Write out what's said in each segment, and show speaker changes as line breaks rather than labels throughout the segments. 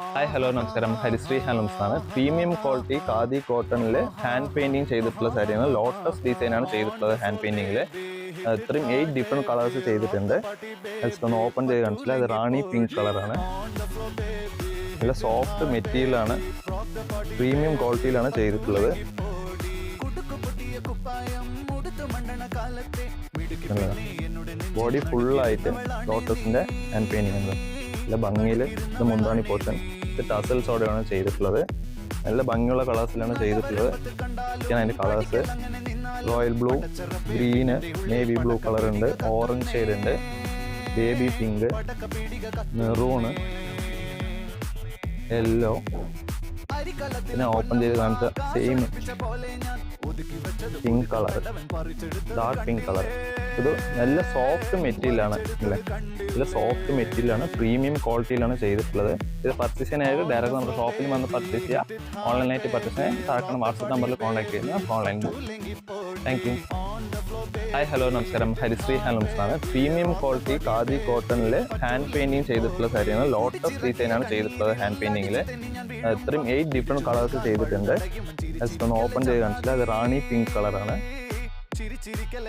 Hi hello നമസ്കാരം. Harishree handlooms ആണ്. Premium quality khadi കോട്ടണിൽ ഹാൻഡ് പെയിന്റിങ് ചെയ്തിട്ടുള്ള സാരിയാണ്. ലോട്ടസ് ഡിസൈനാണ് ചെയ്തിട്ടുള്ളത്. ഹാൻഡ് പെയിന്റിങ്ങിൽ ഇത്രയും 8 ഡിഫറെൻറ്റ് കളേഴ്സ് ചെയ്തിട്ടുണ്ട്. ജസ്റ്റ് ഒന്ന് ഓപ്പൺ ചെയ്ത് കാണിച്ചില്ല. അത് റാണി പിങ്ക് കളറാണ്. നല്ല സോഫ്റ്റ് മെറ്റീരിയലാണ്. പ്രീമിയം ക്വാളിറ്റിയിലാണ് ചെയ്തിട്ടുള്ളത്. ബോഡി ഫുള്ളായിട്ട് ലോട്ടസിൻ്റെ ഹാൻഡ് പെയിന്റിംഗ് ഉണ്ട്. നല്ല ഭംഗിയിൽ ഇത് മുന്താണി പോർഷൻ ഇത് ടസൽസോടെയാണ് ചെയ്തിട്ടുള്ളത്. നല്ല ഭംഗിയുള്ള കളേഴ്സിലാണ് ചെയ്തിട്ടുള്ളത്. അതിൻ്റെ colours royal blue, green, navy blue colour ഉണ്ട്, ഓറഞ്ച് ഷെയ്ഡ് ഉണ്ട്, ബേബി പിങ്ക്, മെറൂണ്, യെല്ലോ. പിന്നെ ഓപ്പൺ ചെയ്ത് കാണിച്ച same pink colour, dark pink colour. ഇത് നല്ല സോഫ്റ്റ് മെറ്റീരിയലാണ് അല്ലേ. നല്ല സോഫ്റ്റ് മെറ്റീരിയലാണ്, പ്രീമിയം ക്വാളിറ്റിയിലാണ് ചെയ്തിട്ടുള്ളത്. ഇത് പർച്ചേസ് ചെയ്യാനായിട്ട് ഡയറക്റ്റ് നമ്മുടെ ഷോപ്പിൽ വന്ന് പർച്ചേസ് ചെയ്യുക. ഓൺലൈനായിട്ട് പർച്ചേസ് ചെയ്യാൻ താഴെ വാട്സപ്പ് നമ്പറിൽ കോൺടാക്ട് ചെയ്യുക ഓൺലൈനിൽ. Thank you. ഹായ് ഹലോ നമസ്കാരം. ഹരിശ്രീ ഹാൻഡ്ലൂംസ് ആണ്. പ്രീമിയം ക്വാളിറ്റി ഖാദി കോട്ടണിൽ ഹാൻഡ് പെയിന്റിങ് ചെയ്തിട്ടുള്ള സാരിയാണ്. ലോട്ടസ് ഡിസൈനാണ് ചെയ്തിട്ടുള്ളത്. ഹാൻഡ് പെയിന്റിങ്ങിൽ ഇത്രയും 8 ഡിഫറെൻറ്റ് കളേഴ്സ് ചെയ്തിട്ടുണ്ട്. ജസ്റ്റ് ഒന്ന് ഓപ്പൺ ചെയ്ത് കാണിച്ചില്ല. അത് റാണി പിങ്ക് കളറാണ്.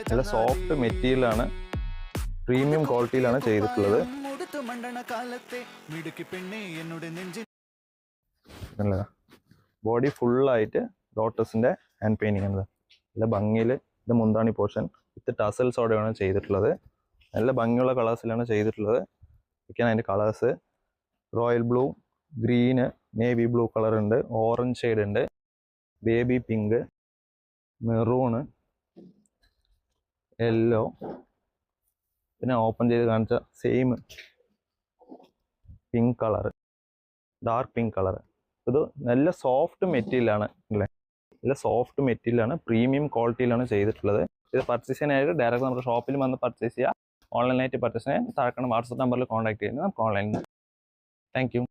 നല്ല സോഫ്റ്റ് മെറ്റീരിയലാണ്, പ്രീമിയം ക്വാളിറ്റിയിലാണ് ചെയ്തിട്ടുള്ളത്. ബോഡി ഫുള്ളായിട്ട് ലോട്ടസിൻ്റെ ഹാൻഡ് പെയിന്റിംഗ് ആണ്. നല്ല ഭംഗിയിൽ ഇത് മുന്താണി പോർഷൻ വിത്ത് ടസൽസോടെയാണ് ചെയ്തിട്ടുള്ളത്. നല്ല ഭംഗിയുള്ള കളേഴ്സിലാണ് ചെയ്തിട്ടുള്ളത്. ഒക്കെയാണ് അതിൻ്റെ colours royal blue, green, navy blue colour ഉണ്ട്, ഓറഞ്ച് ഷെയ്ഡ് ഉണ്ട്, ബേബി പിങ്ക്, മെറൂണ്, യെല്ലോ. പിന്നെ ഓപ്പൺ ചെയ്ത് കാണിച്ച same pink colour, dark pink colour. ഇത് നല്ല സോഫ്റ്റ് മെറ്റീരിയലാണ് അല്ലേ. നല്ല സോഫ്റ്റ് മെറ്റീരിയലാണ്, പ്രീമിയം ക്വാളിറ്റിയിലാണ് ചെയ്തിട്ടുള്ളത്. ഇത് പർച്ചേസ് ചെയ്യാനായിട്ട് ഡയറക്റ്റ് നമ്മുടെ ഷോപ്പിൽ വന്ന് പർച്ചേസ് ചെയ്യുക. ഓൺലൈനായിട്ട് പർച്ചേസ് ചെയ്യാൻ താഴെ വാട്സപ്പ് നമ്പറിൽ കോൺടാക്ട് ചെയ്യുന്നത് നമുക്ക് ഓൺലൈനിൽ. Thank you.